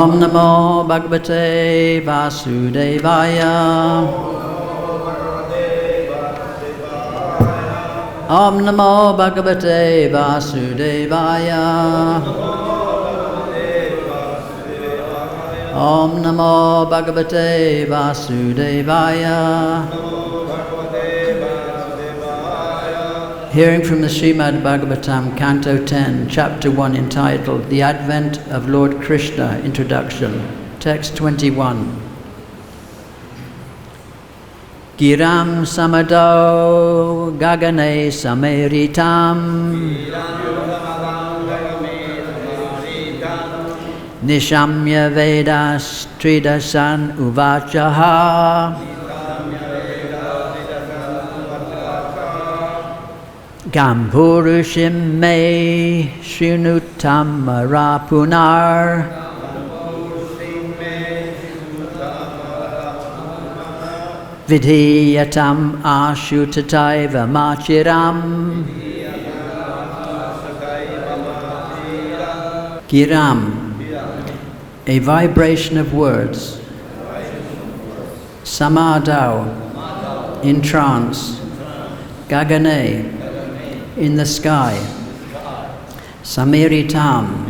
Om Namo Bhagavate Vasudevaya. Om Namo Bhagavate Vasudevaya. Om Namo Bhagavate Vasudevaya. Hearing from the Srimad Bhagavatam, Canto 10, Chapter 1, entitled The Advent of Lord Krishna, Introduction, Text 21. Giram samado gagane sameritam nishamya vedas tridasan uvachaha Gampurushim me shrinutam marapunar Vidhiyatam ashutataiva machiram Giram, a vibration of words. Samadau, in trance. Gagane, in the sky. Samiritam,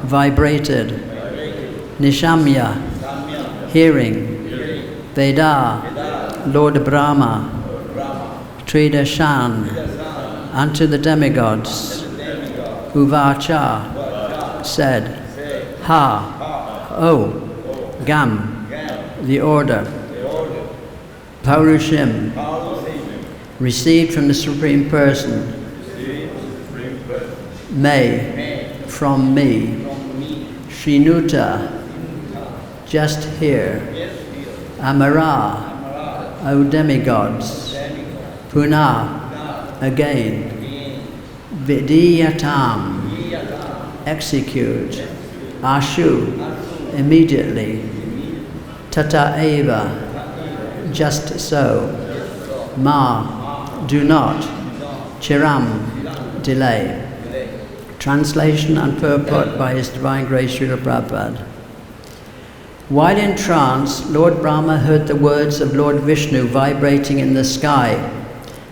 vibrated. Nishamya, hearing. Veda, Lord Brahma. Tridashan, unto the demigods. Uvacha, said. Ha, oh, Gam, the order. Paurushim, received from the Supreme Person. May, from me. Shrinuta, just hear. Amara, O demigods. Puna, again. Vidiyatam, execute. Ashu, immediately. Tata eva, just so. Ma, do not. Chiram, delay. Translation and purport by His Divine Grace Srila Prabhupada. While in trance, Lord Brahma heard the words of Lord Vishnu vibrating in the sky.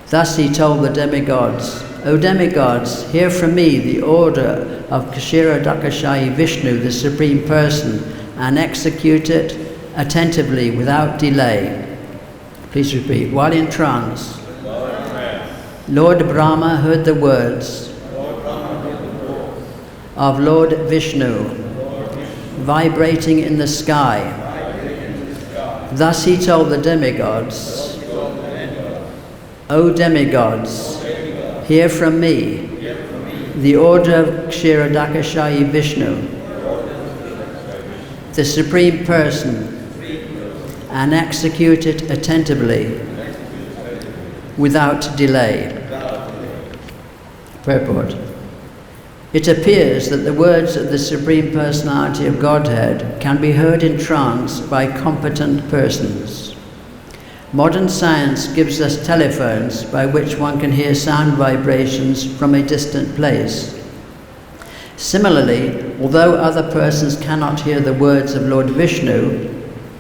Thus he told the demigods, O demigods, hear from me the order of Kshirodakashayi Vishnu, the Supreme Person, and execute it attentively without delay. Please repeat. While in trance, Lord Brahma heard the words of Lord Vishnu vibrating in the sky. Thus he told the demigods, O demigods, hear from me the order of Kshirodakashayi Vishnu, the Supreme Person, and execute it attentively without delay. Purport. It appears that the words of the Supreme Personality of Godhead can be heard in trance by competent persons. Modern science gives us telephones by which one can hear sound vibrations from a distant place. Similarly, although other persons cannot hear the words of Lord Vishnu,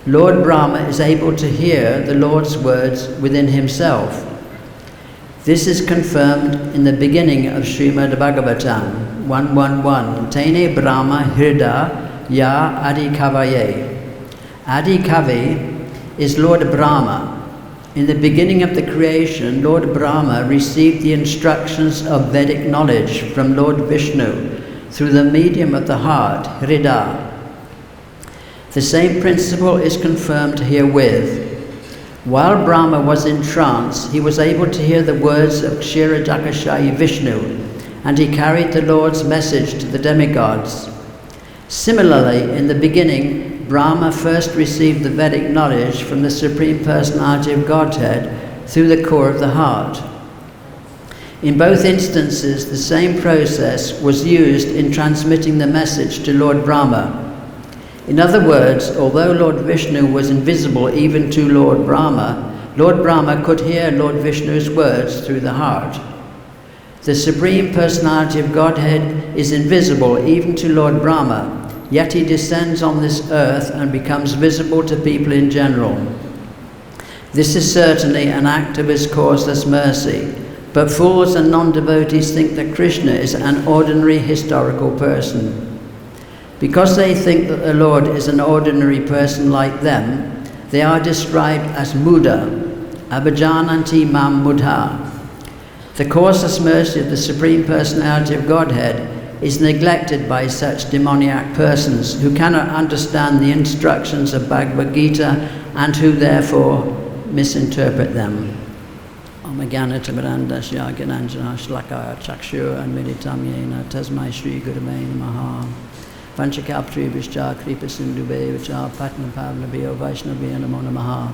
Lord Brahma is able to hear the Lord's words within himself. This is confirmed in the beginning of Srimad Bhagavatam 1.1.1. Tene Brahma Hirda Ya Adikavaye. Adikavi is Lord Brahma. In the beginning of the creation, Lord Brahma received the instructions of Vedic knowledge from Lord Vishnu through the medium of the heart, Hrida. The same principle is confirmed herewith. While Brahma was in trance, he was able to hear the words of Kshirodakashayi Vishnu, and he carried the Lord's message to the demigods. Similarly, in the beginning, Brahma first received the Vedic knowledge from the Supreme Personality of Godhead through the core of the heart. In both instances, the same process was used in transmitting the message to Lord Brahma. In other words, although Lord Vishnu was invisible even to Lord Brahma could hear Lord Vishnu's words through the heart. The Supreme Personality of Godhead is invisible even to Lord Brahma, yet he descends on this earth and becomes visible to people in general. This is certainly an act of his causeless mercy, but fools and non-devotees think that Krishna is an ordinary historical person. Because they think that the Lord is an ordinary person like them, they are described as Muda, Abhijananti Mam Mudha. The causeless mercy of the Supreme Personality of Godhead is neglected by such demoniac persons who cannot understand the instructions of Bhagavad-Gita and who therefore misinterpret them. Om Gyanatimirandasya Gyananjana Shlakaya Chakshura Anmilitam Yena Tasmai Shri Gurave Namaha Panchakalpatri Vishcha Kripa Sindhube Vicha Patna Pavnabhiyo Vaishnavya Namo Namaha.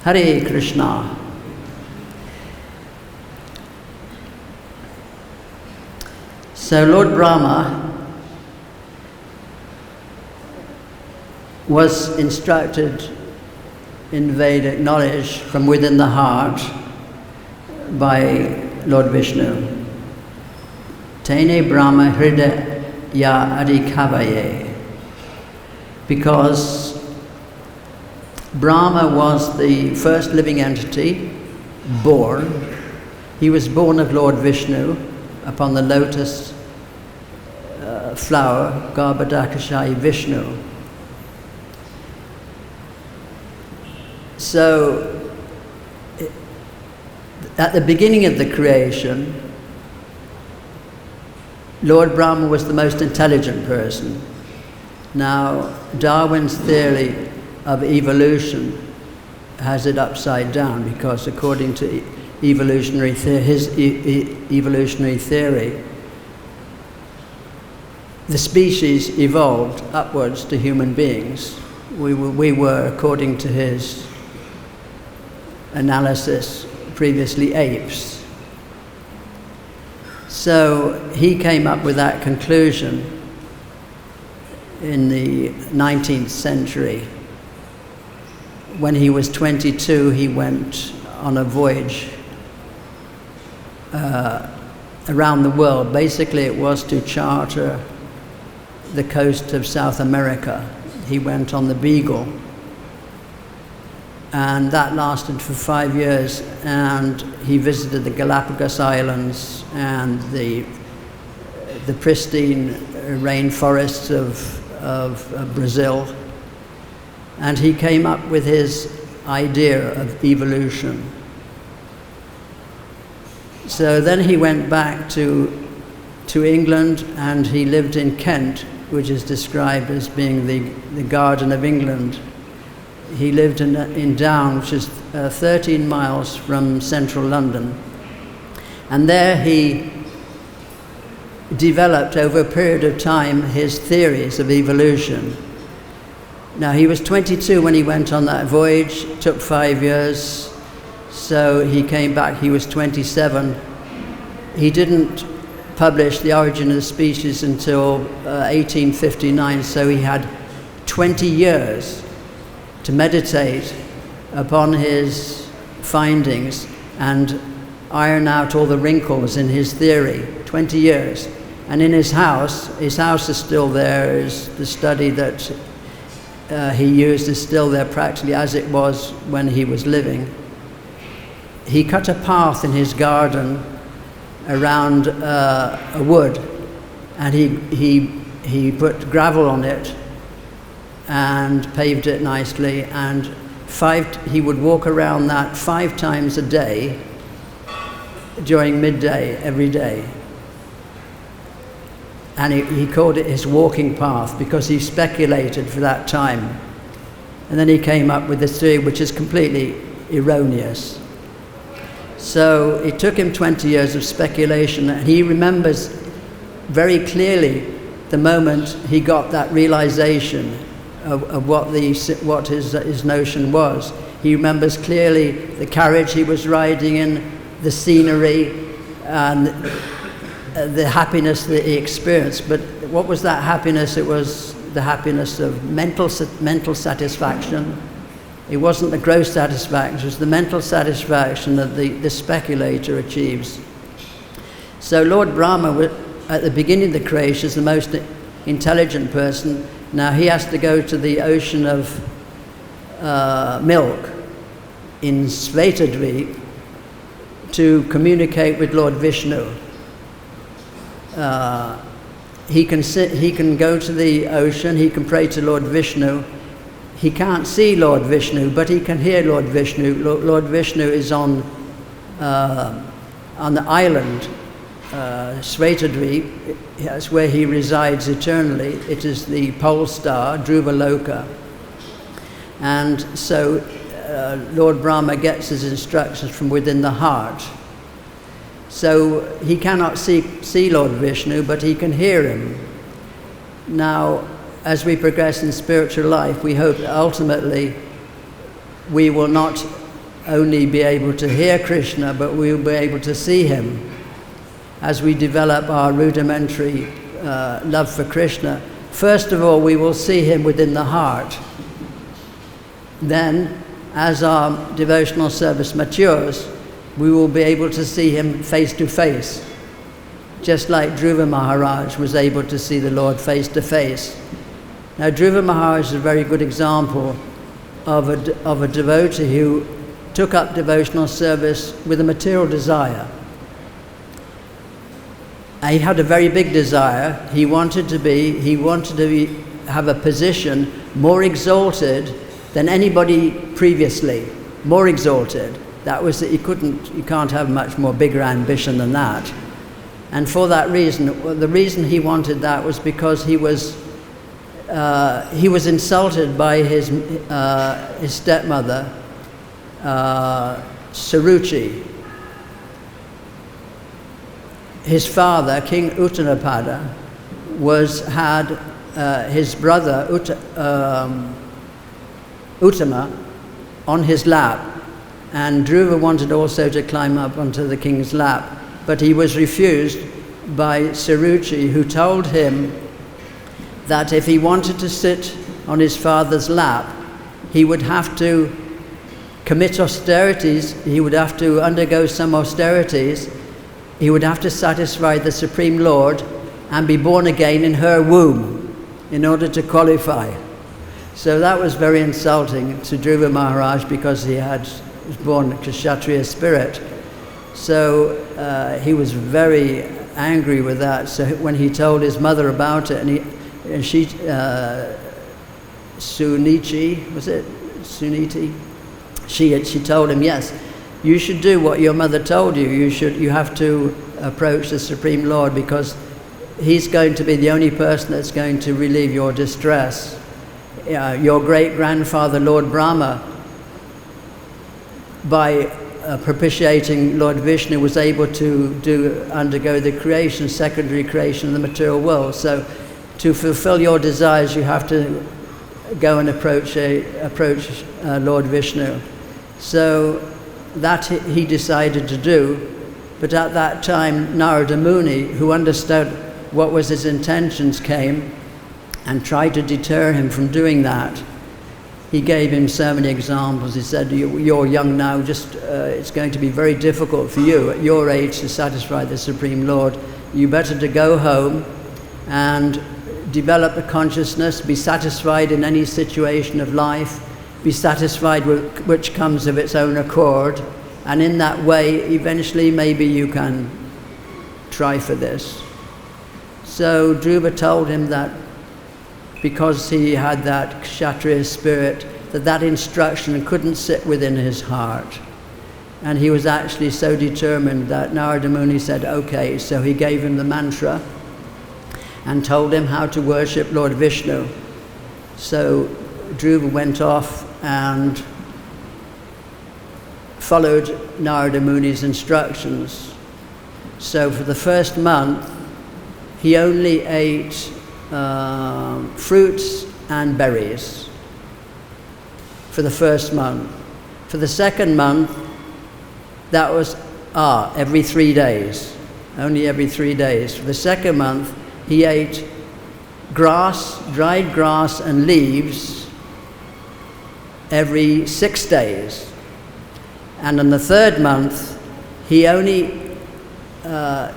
Hare Krishna. So Lord Brahma was instructed in Vedic knowledge from within the heart by Lord Vishnu. Tene Brahma Hridaya Adhikavaye. Because Brahma was the first living entity born. He was born of Lord Vishnu upon the lotus flower, Garbhodakashayi Vishnu. So, at the beginning of the creation, Lord Brahma was the most intelligent person. Now, Darwin's theory of evolution has it upside down, because according to his evolutionary theory, the species evolved upwards to human beings. We were, according to his analysis, previously apes. So he came up with that conclusion in the 19th century. When he was 22, he went on a voyage around the world. Basically, it was to charter the coast of South America. He went on the Beagle, and that lasted for 5 years, and he visited the Galapagos Islands and the pristine rainforests of Brazil, and he came up with his idea of evolution. So then he went back to England, and he lived in Kent, which is described as being the Garden of England. He lived in Down, which is 13 miles from central London. And there he developed over a period of time his theories of evolution. Now, he was 22 when he went on that voyage. It took 5 years, so he came back, he was 27. He didn't publish The Origin of the Species until 1859, so he had 20 years to meditate upon his findings and iron out all the wrinkles in his theory. 20 years. And in his house is still there, the study that he used is still there practically as it was when he was living. He cut a path in his garden around a wood, and he put gravel on it and paved it nicely, and he would walk around that 5 times a day during midday every day. And he called it his walking path because he speculated for that time. And then he came up with this theory which is completely erroneous. So it took him 20 years of speculation, and he remembers very clearly the moment he got that realization of what his notion was. He remembers clearly the carriage he was riding in, the scenery, and the happiness that he experienced. But what was that happiness? It was the happiness of mental satisfaction. It wasn't the gross satisfaction, it was the mental satisfaction that the speculator achieves. So Lord Brahma, at the beginning of the creation, is the most intelligent person. Now he has to go to the ocean of milk in Svetadvip to communicate with Lord Vishnu. He can go to the ocean, he can pray to Lord Vishnu. He can't see Lord Vishnu, but he can hear Lord Vishnu. Lord Vishnu is on the island, Svetadvip. That's where he resides eternally. It is the pole star, Dhruva Loka. And so Lord Brahma gets his instructions from within the heart. So he cannot see Lord Vishnu, but he can hear him. Now, as we progress in spiritual life, we hope that ultimately we will not only be able to hear Krishna, but we will be able to see him. As we develop our rudimentary love for Krishna, first of all, we will see him within the heart. Then, as our devotional service matures, we will be able to see him face to face, just like Dhruva Maharaj was able to see the Lord face to face. Now, Dhruva Maharaj is a very good example of a devotee who took up devotional service with a material desire. He had a very big desire. He wanted to have a position more exalted than anybody previously, more exalted. That was that you can't have much more bigger ambition than that. And for that reason, the reason he wanted that was because he was insulted by his stepmother, Suruchi. His father, King Uttanapada, had his brother Uttama on his lap, and Dhruva wanted also to climb up onto the king's lap, but he was refused by Suruchi, who told him that if he wanted to sit on his father's lap, he would have to commit austerities, he would have to undergo some austerities, he would have to satisfy the Supreme Lord and be born again in her womb in order to qualify. So that was very insulting to Dhruva Maharaj, because he was born a Kshatriya spirit. So he was very angry with that. So when he told his mother about it, and she Suniti, was it? Suniti? She told him, yes, you should do what your mother told you. You have to approach the Supreme Lord, because he's going to be the only person that's going to relieve your distress. Your great-grandfather, Lord Brahma, by propitiating Lord Vishnu, was able to undergo the creation, secondary creation of the material world. So to fulfill your desires, you have to go and approach Lord Vishnu. So that he decided to do. But at that time, Narada Muni, who understood what was his intentions, came and tried to deter him from doing that. He gave him so many examples. He said, you're young now, it's going to be very difficult for you at your age to satisfy the Supreme Lord. You better to go home and develop a consciousness, be satisfied in any situation of life, be satisfied with which comes of its own accord, and in that way, eventually, maybe you can try for this. So Dhruva told him that because he had that Kshatriya spirit, that instruction couldn't sit within his heart. And he was actually so determined that Narada Muni said, okay, so he gave him the mantra and told him how to worship Lord Vishnu. So Dhruva went off and followed Narada Muni's instructions. So for the first month, he only ate fruits and berries for the first month. For the second month, that was every 3 days, only every 3 days. For the second month, he ate grass, dried grass and leaves every 6 days. And in the third month, he only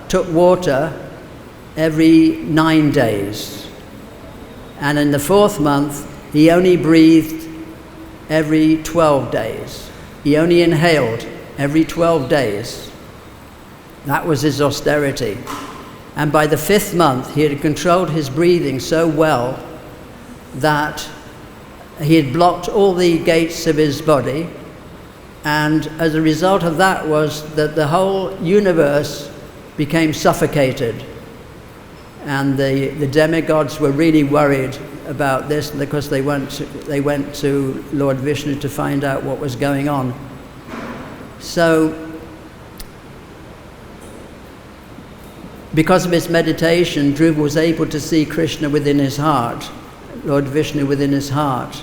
took water every 9 days. And in the 4th month, he only breathed every 12 days. He only inhaled every 12 days. That was his austerity. And by the 5th month, he had controlled his breathing so well that he had blocked all the gates of his body. And as a result of that was that the whole universe became suffocated. And the demigods were really worried about this because they went to Lord Vishnu to find out what was going on. So, because of his meditation, Dhruva was able to see Krishna within his heart, Lord Vishnu within his heart.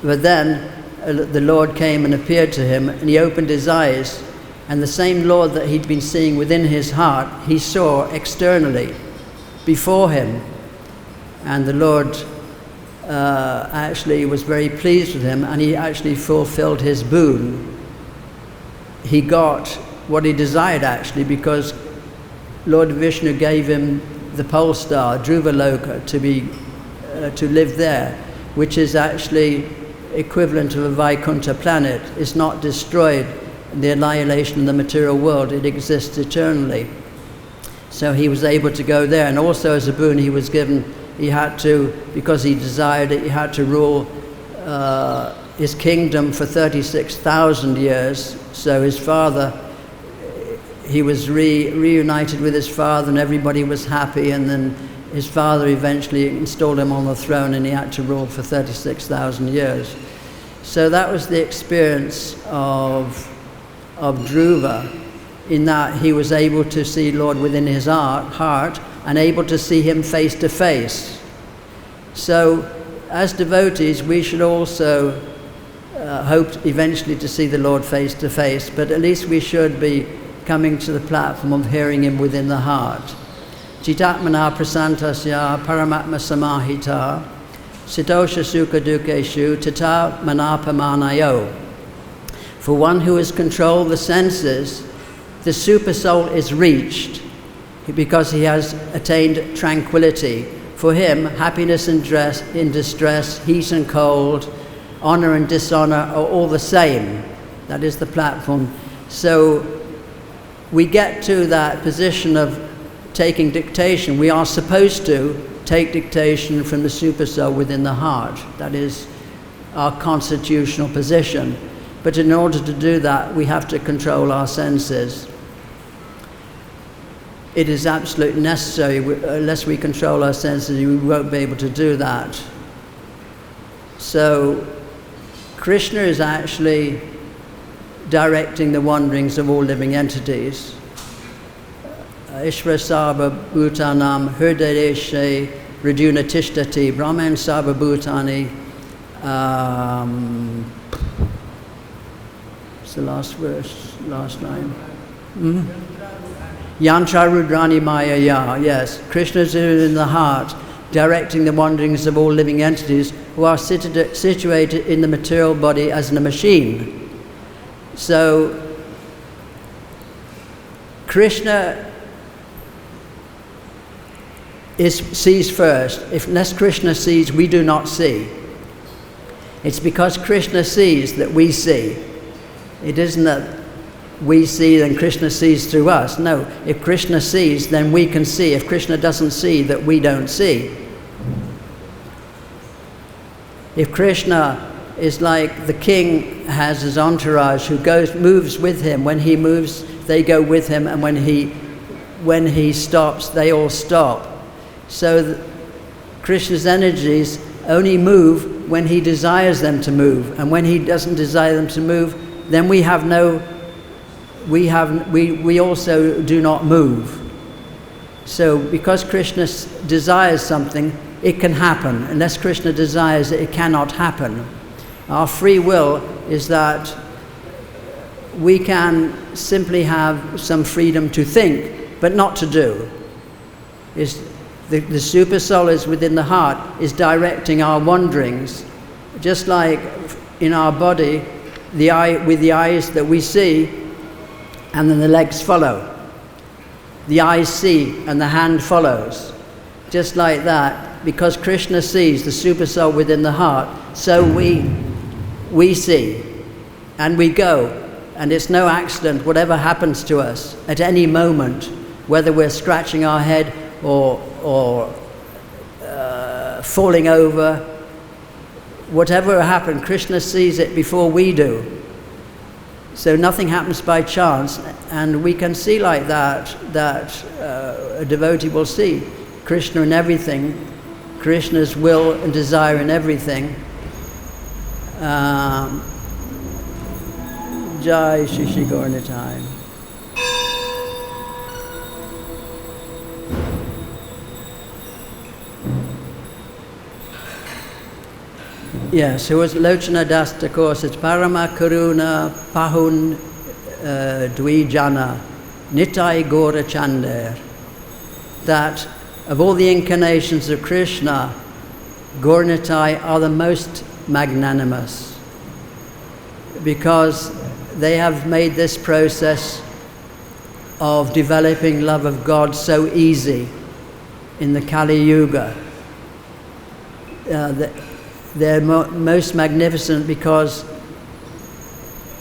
But then the Lord came and appeared to him, and he opened his eyes, and the same Lord that he'd been seeing within his heart, he saw externally before him. And the Lord actually was very pleased with him, and he actually fulfilled his boon. He got what he desired, actually, because Lord Vishnu gave him the pole star, Dhruvaloka, to live there, which is actually equivalent to a Vaikuntha planet. It's not destroyed in the annihilation of the material world. It exists eternally. So he was able to go there, and also as a boon he was given, he had to, because he desired it, he had to rule his kingdom for 36,000 years. So his father, he was reunited with his father, and everybody was happy, and then his father eventually installed him on the throne, and he had to rule for 36,000 years. So that was the experience of Dhruva, in that he was able to see Lord within his heart and able to see him face to face. So as devotees, we should also hope eventually to see the Lord face to face, but at least we should be coming to the platform of hearing him within the heart. Chitatmana prasantasya paramatma samahita sitosha sukha dukeshu tata manapamanayo. For one who has controlled the senses, the super soul is reached because he has attained tranquility. For him, happiness and distress, heat and cold, honor and dishonor are all the same. That is the platform. So we get to that position of taking dictation. We are supposed to take dictation from the super soul within the heart. That is our constitutional position. But in order to do that, we have to control our senses. It is absolutely necessary. Unless we control our senses, we won't be able to do that. So Krishna is actually directing the wanderings of all living entities. Ishvara Sarva Bhutanam Hridayeshe Raduna Tishtati Brahman Sarva Bhutani. What's the last verse, last line? Yantra Rudrani Maya Ya. Yes, Krishna is in the heart, directing the wanderings of all living entities who are situated in the material body as in a machine. So Krishna sees first. Unless Krishna sees, we do not see. It's because Krishna sees that we see. It isn't that we see, then Krishna sees through us. No, if Krishna sees, then we can see. If Krishna doesn't see, that we don't see. If Krishna is like the king has his entourage who moves with him. When he moves, they go with him, and when he stops, they all stop. So Krishna's energies only move when he desires them to move, and when he doesn't desire them to move, then we also do not move. So because Krishna desires something, it can happen. Unless Krishna desires it, it cannot happen. Our free will is that we can simply have some freedom to think, but not to do. The super soul is within the heart, is directing our wanderings. Just like in our body, with the eyes that we see, and then the legs follow. The eyes see and the hand follows. Just like that, because Krishna sees the super soul within the heart, so we see and we go. And it's no accident whatever happens to us at any moment, whether we're scratching our head or falling over, whatever happened, Krishna sees it before we do. So nothing happens by chance, and we can see like that a devotee will see Krishna in everything, Krishna's will and desire in everything. Jai Shri Shri Gauranitai. Yes, who was Lochana Das, of course, it's Parama Karuna Pahun Dwijana Nitai Gora Chander. That of all the incarnations of Krishna, Gauranitai are the most magnanimous, because they have made this process of developing love of God so easy in the Kali Yuga. They're most magnificent because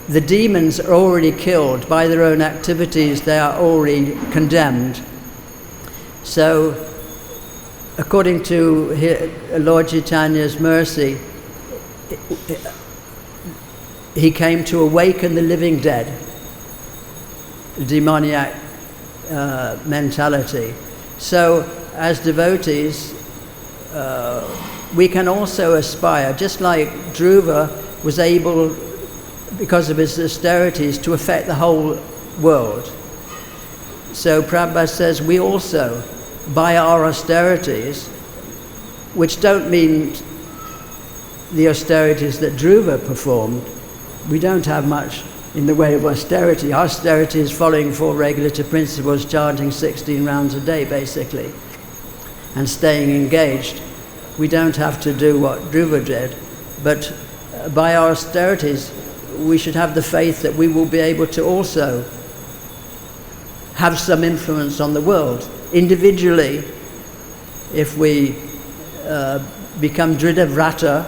the demons are already killed by their own activities. They are already condemned. So, according to Lord Chaitanya's mercy, he came to awaken the living dead, demoniac mentality. So, as devotees, we can also aspire, just like Dhruva was able, because of his austerities, to affect the whole world. So Prabhupada says we also, by our austerities, which don't mean the austerities that Dhruva performed, we don't have much in the way of austerity. Austerity is following 4 regulative principles, chanting 16 rounds a day, basically, and staying engaged. We don't have to do what Dhruva did, but by our austerities, we should have the faith that we will be able to also have some influence on the world. Individually, if we become Dridhavrata,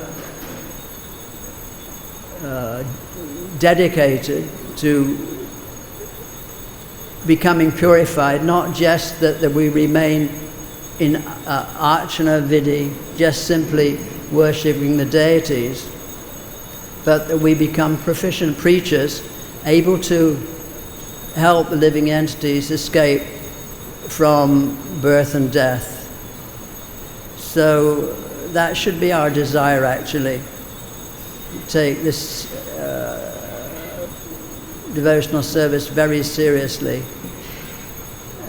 dedicated to becoming purified, not just that we remain in Archana Vidhi, just simply worshipping the deities, but that we become proficient preachers, able to help the living entities escape from birth and death. So that should be our desire, actually. Take this devotional service very seriously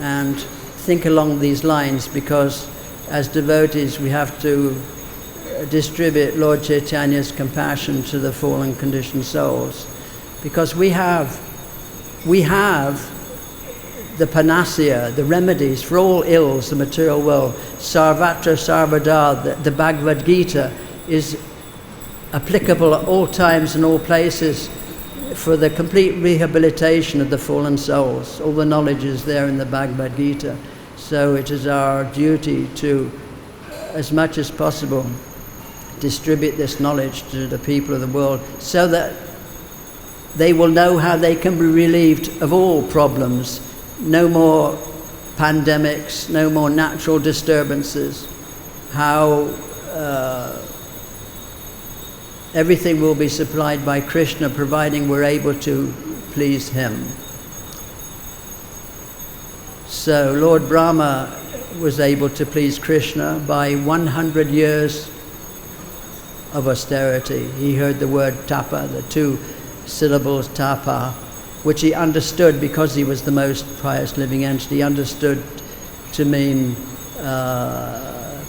and think along these lines, because as devotees we have to distribute Lord Chaitanya's compassion to the fallen conditioned souls, because we have the panacea, the remedies for all ills, the material world. Sarvatra Sarvada, the Bhagavad-Gita, is applicable at all times and all places for the complete rehabilitation of the fallen souls. All the knowledge is there in the Bhagavad-Gita. So it is our duty to, as much as possible, distribute this knowledge to the people of the world, so that they will know how they can be relieved of all problems. No more pandemics, no more natural disturbances, how everything will be supplied by Krishna, providing we're able to please him. So Lord Brahma was able to please Krishna by 100 years of austerity. He heard the word tapa, the 2 syllables tapa, which he understood because he was the most pious living entity. He understood to mean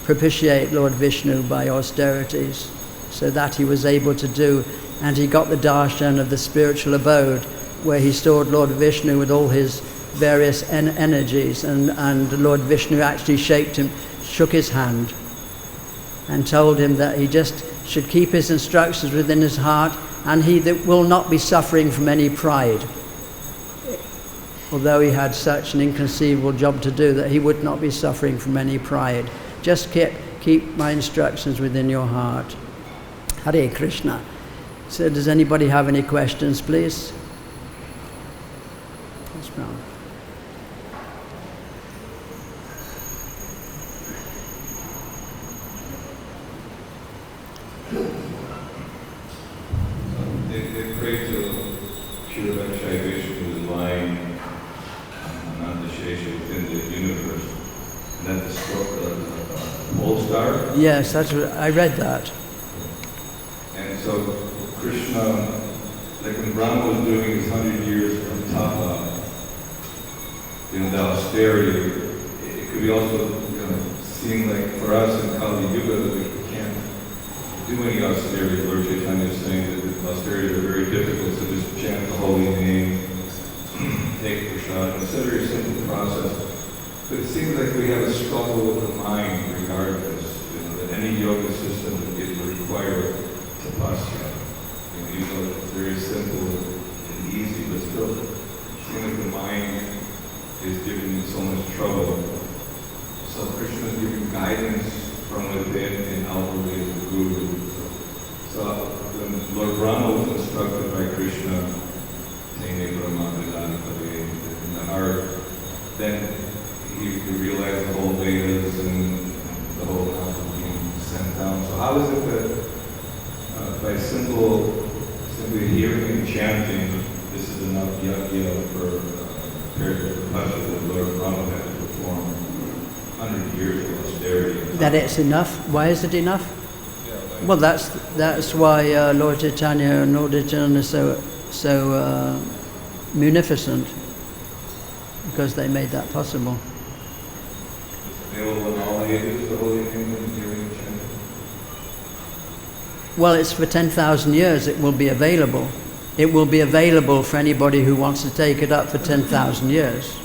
propitiate Lord Vishnu by austerities. So that he was able to do, and he got the darshan of the spiritual abode, where he stored Lord Vishnu with all his various energies, and Lord Vishnu actually shook his hand and told him that he just should keep his instructions within his heart, and he that will not be suffering from any pride. Although he had such an inconceivable job to do, that he would not be suffering from any pride. Just Keep my instructions within your heart. Hare Krishna. So does anybody have any questions, please? Yes, Brown. They pray to pure Vishnu, who is lying on the Shesha within the universe. And that the pole star? Yes, that's what, I read that. And so Krishna, like when Brahma was doing his 100 years of tapa, the austerity, it could be also, seem like for us in Kali Yuga that we can't do any austerity. Lord Chaitanya is saying that the austerities are very difficult, so just chant the holy name, take prasad. It's a very simple process. But it seems like we have a struggle with the mind regardless. That any yoga system would require tapasya. Even though it's very simple and easy, but still, it seems like the mind is giving so much trouble. So Krishna is giving guidance from within and outwardly as the Guru. So when Lord Brahma was instructed by Krishna, Tene Brahma Vedana Pade, in the heart, then he realized the whole Vedas and the whole knowledge being sent down. So how is it that by simply hearing and chanting, this is enough yajna for compared to the pasha that Lord Brahma had to perform 100 years of austerity? That it's enough? Why is it enough? Well, that's why Lord Chaitanya and Lord Nityananda are so munificent, because they made that possible. Available in all ages, the holy name and hearing and chanting? Well, it's for 10,000 years it will be available. It will be available for anybody who wants to take it up for 10,000 years.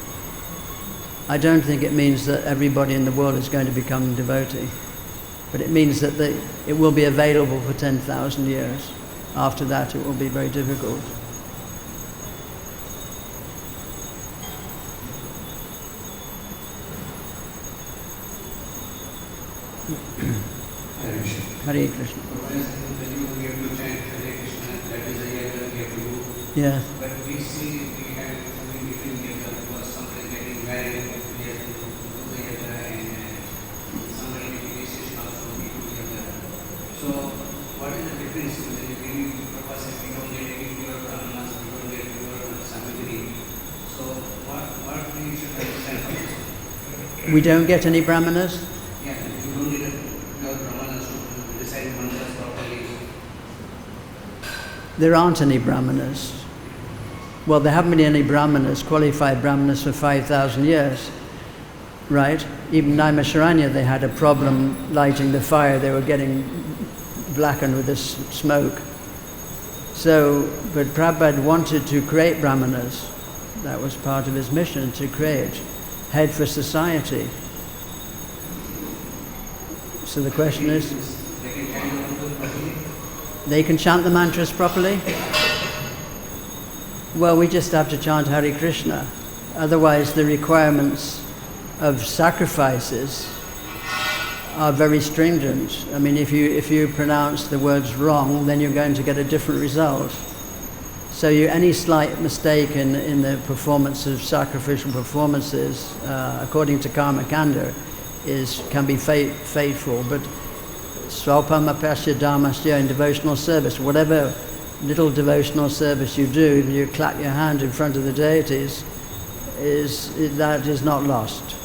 I don't think it means that everybody in the world is going to become devotee. But it means that it will be available for 10,000 years. After that, it will be very difficult. Hare Krishna. Yes. But we see we have something between the something getting married, we have to do the yoga, and somebody meditation also we do yoga. So what is the difference when we propose if we don't get any pure brahmanas, we don't get pure samagri? So what we should understand from this? We don't get any brahmanas? Yeah, we don't get pure brahmanas to recite mantras properly. There aren't any brahmanas. Well, there haven't been any brahmanas, qualified brahmanas, for 5,000 years, right? Even Naimisharanya, they had a problem lighting the fire. They were getting blackened with this smoke. So, but Prabhupada wanted to create brahmanas. That was part of his mission, to create head for society. So the question is, they can chant the mantras properly? Well, we just have to chant Hare Krishna. Otherwise, the requirements of sacrifices are very stringent. I mean, if you pronounce the words wrong, then you're going to get a different result. So any slight mistake in the performance of sacrificial performances, according to Karma Kanda, can be fateful. But Swalpam apasya dharmasya, in devotional service, whatever little devotional service you do, you clap your hand in front of the deities, that is not lost.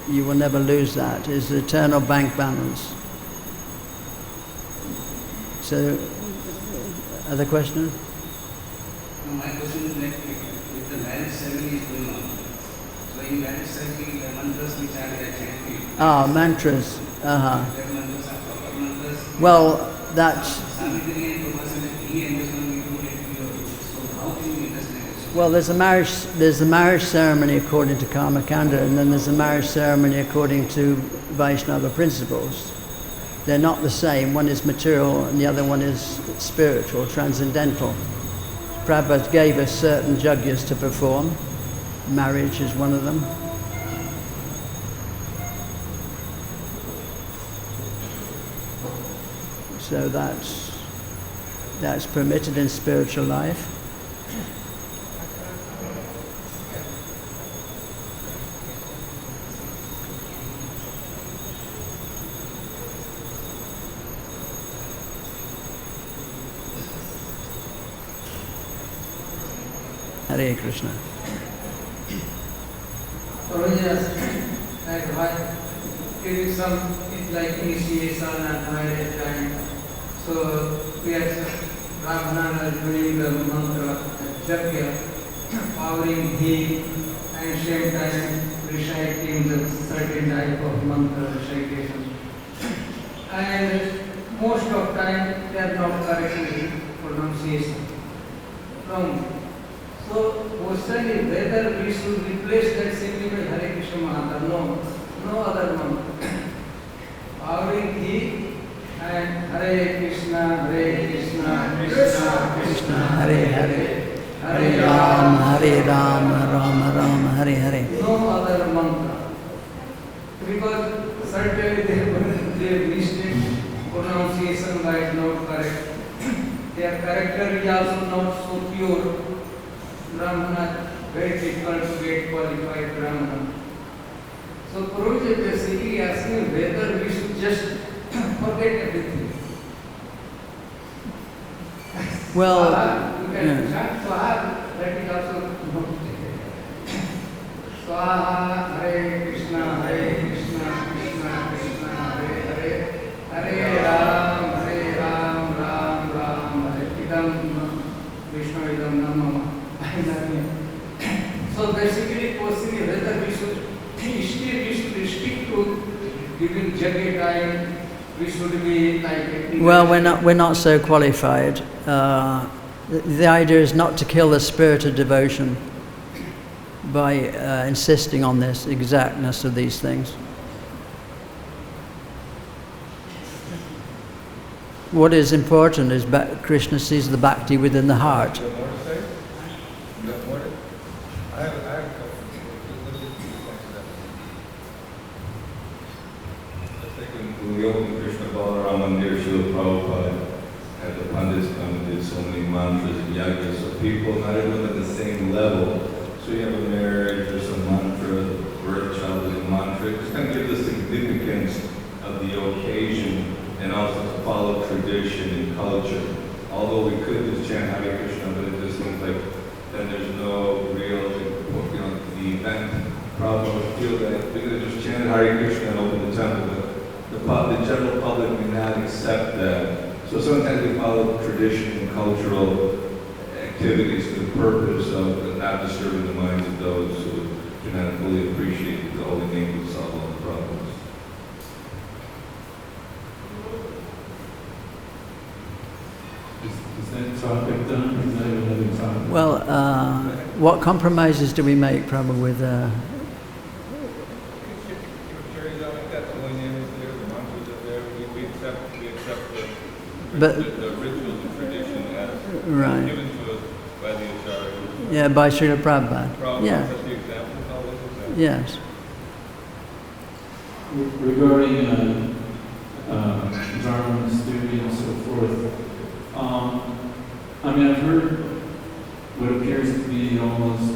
You will never lose that. It's the eternal bank balance. So, other question? My question is like if the marriage ceremony is going on, so in marriage ceremony the mantras which are chanting. Mantras. That mantras are proper mantras. Well, that's. Well, there's a marriage ceremony according to Karma Kanda, and then there's a marriage ceremony according to Vaishnava principles. They're not the same. One is material and the other one is spiritual, transcendental. Prabhupada gave us certain yagyas to perform. Marriage is one of them. So that's permitted in spiritual life. Hare Krishna. So yes, like giving some like initiation at marriage time. So we had Brahmana doing the mantra, Jagya, powering ghee, and same time reciting the certain type of mantra recitation. And most of time they are not correctly pronunciation. Wrong. So, question is whether we should replace that simply by Hare Krishna Mantra. No other mantra. Powering ghee and Hare Krishna, Krishna Krishna Hare Hare, Hare Rama, Rama Rama, Hare Hare. No other mantra. Because certainly they mistake pronunciation by not correct. Their character is also not so pure. Brahmana, very difficult to get qualified Brahmana. So Prabhuji is basically asking whether we should just forget everything. Well, you can chant Swaha, that is also not taken. Swaha, Hare Krishna, Krishna Krishna, Hare Hare, Hare Ram, Ram Ram, Hare Idam, Vishnu Idam Namah. So basically, question is whether we should stick to giving Jagya time. We should be like. Well, we're not so qualified. The idea is not to kill the spirit of devotion by insisting on this exactness of these things. What is important is Krishna sees the bhakti within the heart. When we opened Krishna Balaram Mandir, Srila Prabhupada had the Pandits come and did so many mantras and yagas, so people, not everyone at the same level. So you have a marriage, there's some mantra, the birth child is a mantra. It just kind of gives the significance of the occasion and also to follow tradition and culture. Although we could just chant Hare Krishna, but it just seems like then there's no real, the event. Prabhupada would feel that we could have just chanted Hare Krishna and opened the temple, but the general public may not accept that. So sometimes we follow tradition and cultural activities for the purpose of not disturbing the minds of those who do not fully appreciate the holy name of solve all the problems. Is that topic done? Is that another topic? Well, what compromises do we make, probably with? But the rituals and tradition as right. given to us by the Acharyas. Yeah, by Srila Prabhupada. Yeah. That's the example of all this. Yes. Regarding Dharma's theory and so forth, I mean, I've heard what appears to be almost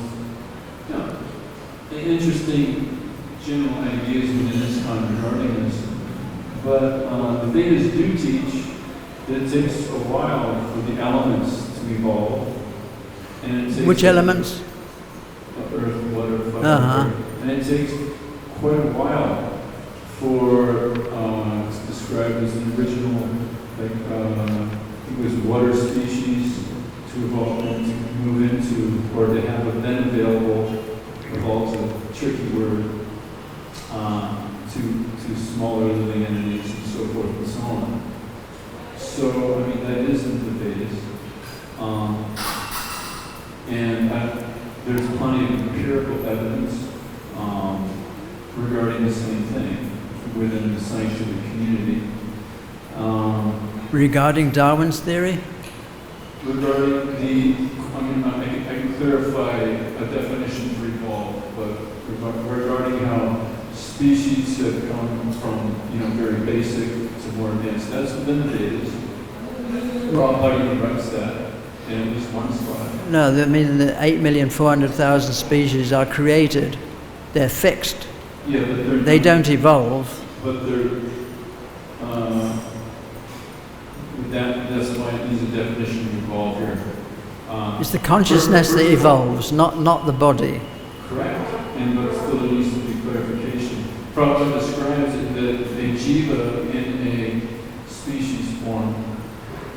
interesting general ideas within ISKCON regarding this, but the Vedas do teach that it takes a while for the elements to evolve. And it takes Which elements? Earth, water, fire, and it takes quite a while for it's described as the original, like it was water species to evolve and to move into, or to have a then available, evolves a tricky word, to smaller living entities and so forth and so on. So, I mean, that is in the Vedas. And there's plenty of empirical evidence regarding the same thing within the scientific community. Regarding Darwin's theory? Regarding I can clarify a definition for evolve, but regarding how species have come from, very basic to more advanced, that's within the Vedas. Prabhupada even writes that in at least one spot. No, I mean the 8,400,000 species are created. They're fixed. Yeah, but they don't evolve. But they're that's why it needs a definition of evolve here. It's the consciousness that evolves, not the body. Correct, but still there needs to be clarification. Prabhupada describes it that a jiva in a species form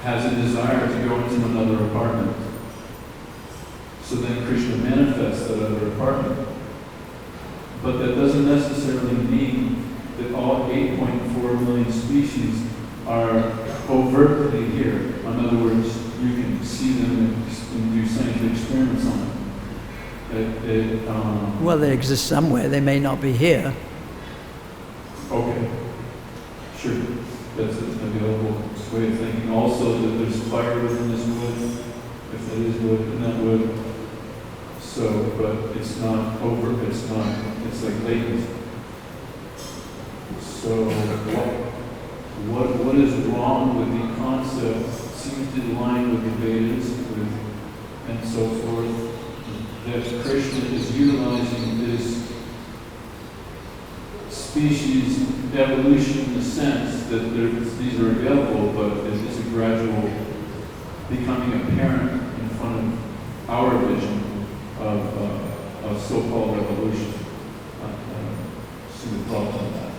has a desire to go into another apartment. So then Krishna manifests that other apartment. But that doesn't necessarily mean that all 8.4 million species are overtly here. In other words, you can see them and do scientific experiments on them. Well, they exist somewhere. They may not be here. Okay, sure. That's an available way of thinking. Also, that there's fire within this wood, if that is wood, and that wood. So, but it's not over. It's like latent. So, what is wrong with the concept seems to align with the Vedas and so forth, that Krishna is utilizing this species evolution in the sense that these are available, but it's a gradual becoming apparent in front of our vision of so-called evolution. See the problem with that.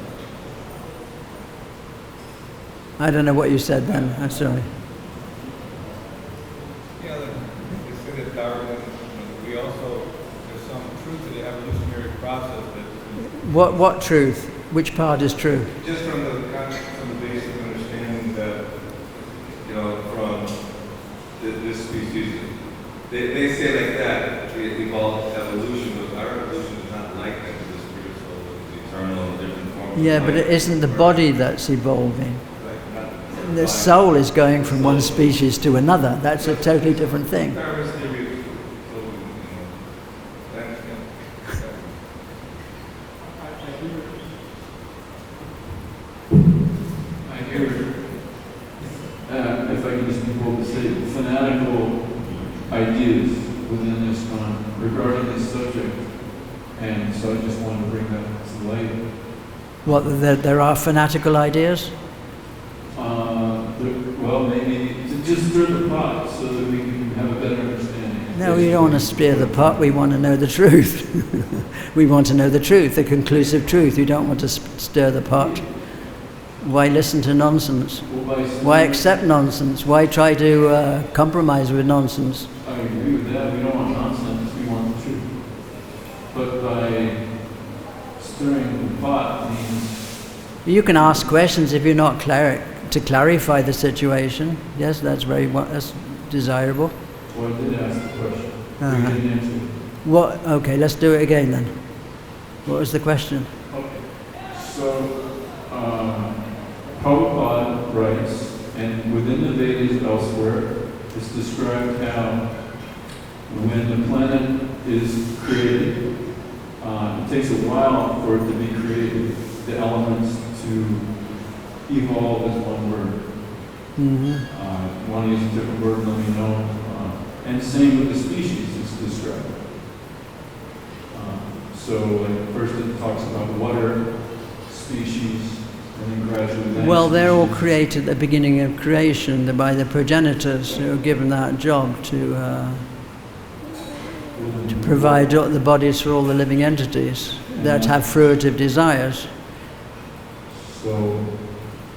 I don't know what you said then. I'm sorry. Yeah, they say that Darwin, we also, there's some truth to the evolutionary process that... What truth? Which part is true? Just from the basic understanding that, from this species, they say like that, we evolved evolution, but our evolution is not like that. It's spiritual, it's eternal, different forms. Yeah, but it isn't the body that's evolving. The soul is going from one species to another. That's a totally different thing. I hear, if I can just be bold to say, fanatical ideas within ISKCON regarding this subject. And so I just wanted to bring that to light. What, there are fanatical ideas? Well, maybe to just stir the pot so that we can have a better understanding. No, we don't want to stir the pot. We want to know the truth. We want to know the truth, the conclusive truth. We don't want to stir the pot. Why listen to nonsense? Why accept nonsense? Why try to compromise with nonsense? I agree with that. We don't want nonsense. We want the truth. But by stirring the pot means... You can ask questions if you're not to clarify the situation. Yes, that's desirable. Well, I did ask the question. We didn't answer it. What? Okay, let's do it again then. What was the question? Okay. So, Prabhupada writes, and within the Vedas elsewhere, it's described how when the planet is created, it takes a while for it to be created, the elements to evolve is one word. Mm-hmm. Want to use a different word, let me know. And same with the species it's described. So like first it talks about water species, and then gradually... Well, they're all created at the beginning of creation by the progenitors who are given that job to provide the bodies for all the living entities that have fruitive desires. So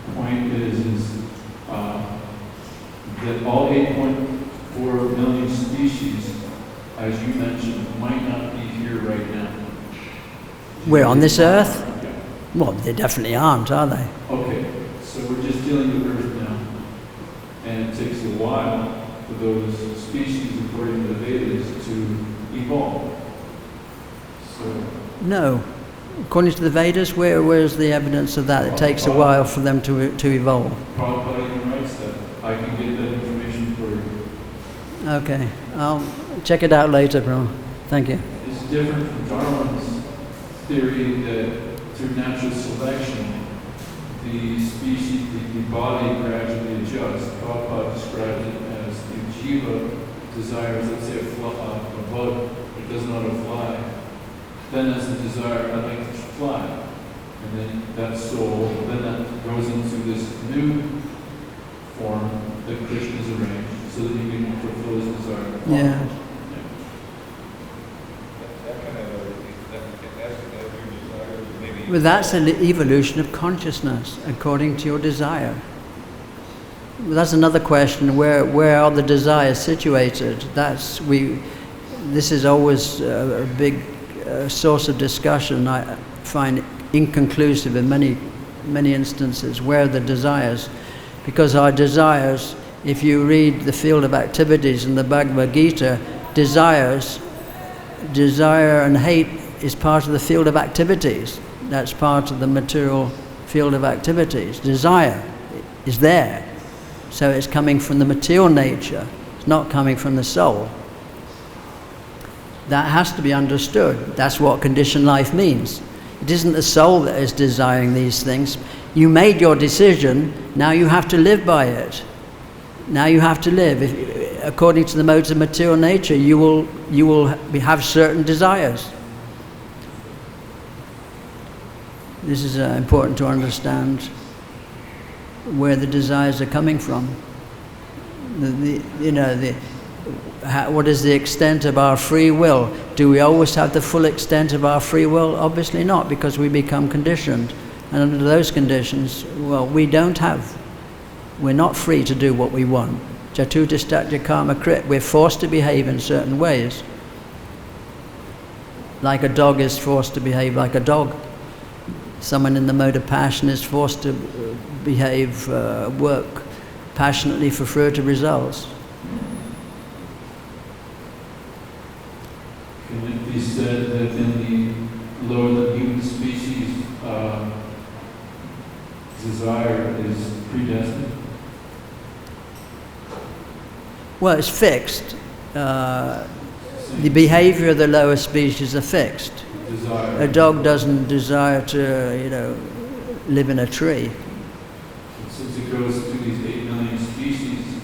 the point is that all 8.4 million species, as you mentioned, might not be here right now. We're on this earth? Yeah. Well, they definitely aren't, are they? Okay, so we're just dealing with Earth now. And it takes a while for those species, according to the Vedas, to evolve. So... No. According to the Vedas, where's the evidence of that? It takes a while for them to evolve. Prabhupada even writes that. I can get that information for you. Okay. I'll check it out later, bro. Thank you. It's different from Darwin's theory that through natural selection, the species, the body gradually adjusts. Prabhupada describes it as the jiva desires, let's say a bug, it doesn't want to fly. Then as the desire, I'd like to fly. And then that soul, then that goes into this new form that Krishna has arranged so that he can fulfill his desire. Yeah. Well, that's an evolution of consciousness according to your desire. Well, that's another question. Where are the desires situated? This is always a big source of discussion. I find inconclusive in many instances. Where are the desires? Because our desires, if you read the field of activities in the Bhagavad-Gita, desire and hate is part of the field of activities. That's part of the material field of activities. Desire is there. So it's coming from the material nature. It's not coming from the soul. That has to be understood. That's what conditioned life means. It isn't the soul that is desiring these things. You made your decision, now you have to live by it. Now you have to live. According to the modes of material nature, you will have certain desires. This is important to understand where the desires are coming from. What is the extent of our free will? Do we always have the full extent of our free will? Obviously not, because we become conditioned. And under those conditions, well, we're not free to do what we want. Jatutistatya karma krit. We're forced to behave in certain ways. Like a dog is forced to behave like a dog. Someone in the mode of passion is forced to behave, work passionately for fruitive results. Can it be said that in the lower than human species, desire is predestined? Well, it's fixed. The behavior of the lower species are fixed. Desire. A dog doesn't desire to, live in a tree. And since it goes through these 8 million species,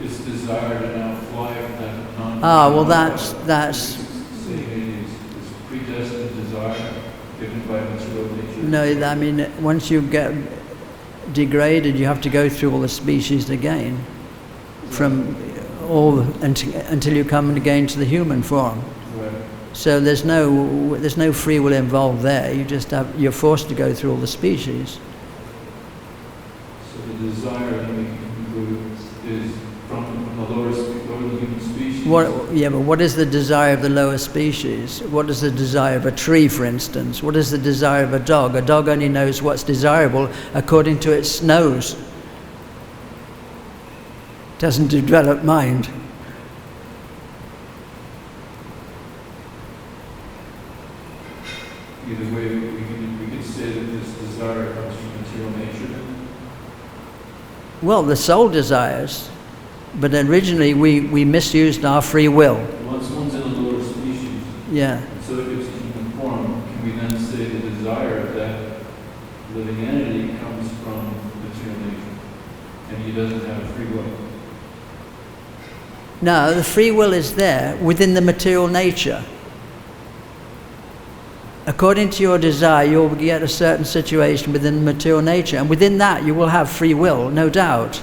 its desire to now fly from that non. That's predestined desire given by material nature. No, I mean, once you get degraded, you have to go through all the species again, from all until you come again to the human form. Right. So there's no free will involved there. You're forced to go through all the species. So the desire that we can conclude is from the lower human species. But what is the desire of the lower species? What is the desire of a tree, for instance? What is the desire of a dog? A dog only knows what's desirable according to its nose. Doesn't develop mind. Either way, we can say that this desire comes from material nature. Well, the soul desires, but originally we misused our free will. Once one's in a lower species, Yeah. so if it's human form, can we then say the desire of that living entity comes from material nature, and he doesn't have free will? No, the free will is there within the material nature. According to your desire, you'll get a certain situation within the material nature, and within that you will have free will, no doubt.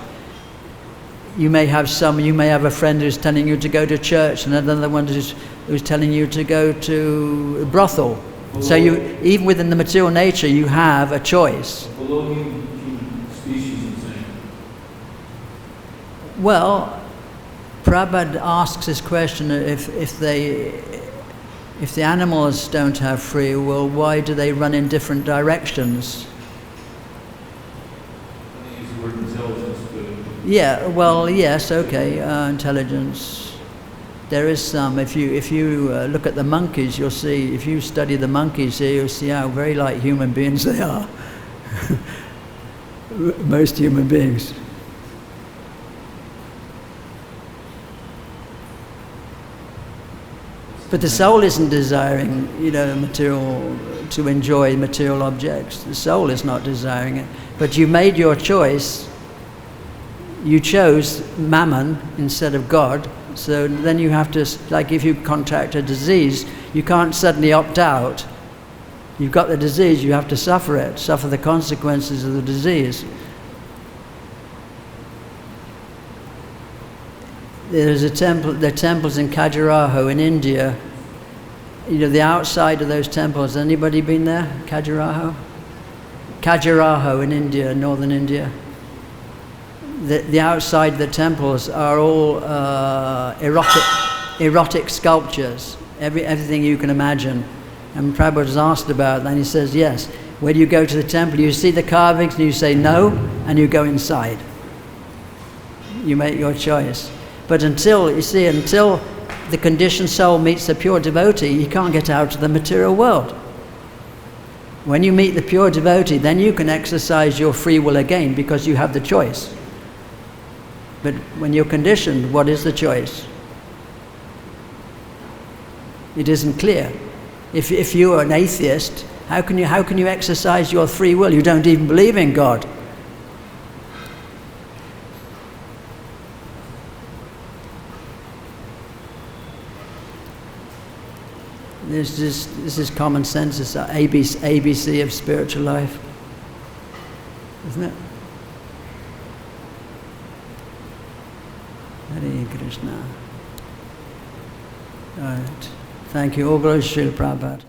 You may have a friend who's telling you to go to church, and another one who's telling you to go to a brothel. So even within the material nature, you have a choice. Below human species, I'm saying. Well, Prabhupada asks this question: if the animals don't have free will, why do they run in different directions? I use the word intelligence, but Yeah, well, yes, okay, intelligence. There is some. If you look at the monkeys, you'll see. If you study the monkeys here, you'll see how very like human beings they are. Most human beings. But the soul isn't desiring, material to enjoy material objects. The soul is not desiring it. But you made your choice. You chose mammon instead of God. So then you have to, like if you contract a disease, you can't suddenly opt out. You've got the disease, you have to suffer it, suffer the consequences of the disease. There's a temple, there are temples in Khajuraho in India. You know, the outside of those temples, anybody been there? Khajuraho? Khajuraho in India, northern India. The outside of the temples are all erotic sculptures, everything you can imagine. And Prabhupada was asked about that, and he says, yes. When you go to the temple, you see the carvings, and you say no, and you go inside. You make your choice. But until the conditioned soul meets the pure devotee, you can't get out of the material world. When you meet the pure devotee, then you can exercise your free will again, because you have the choice. But when you're conditioned, what is the choice? It isn't clear. If you are an atheist, how can you exercise your free will? You don't even believe in God. This is common sense. It's the ABC of spiritual life, isn't it? Hare Krishna. All right. Thank you. All glory to Srila Prabhupada.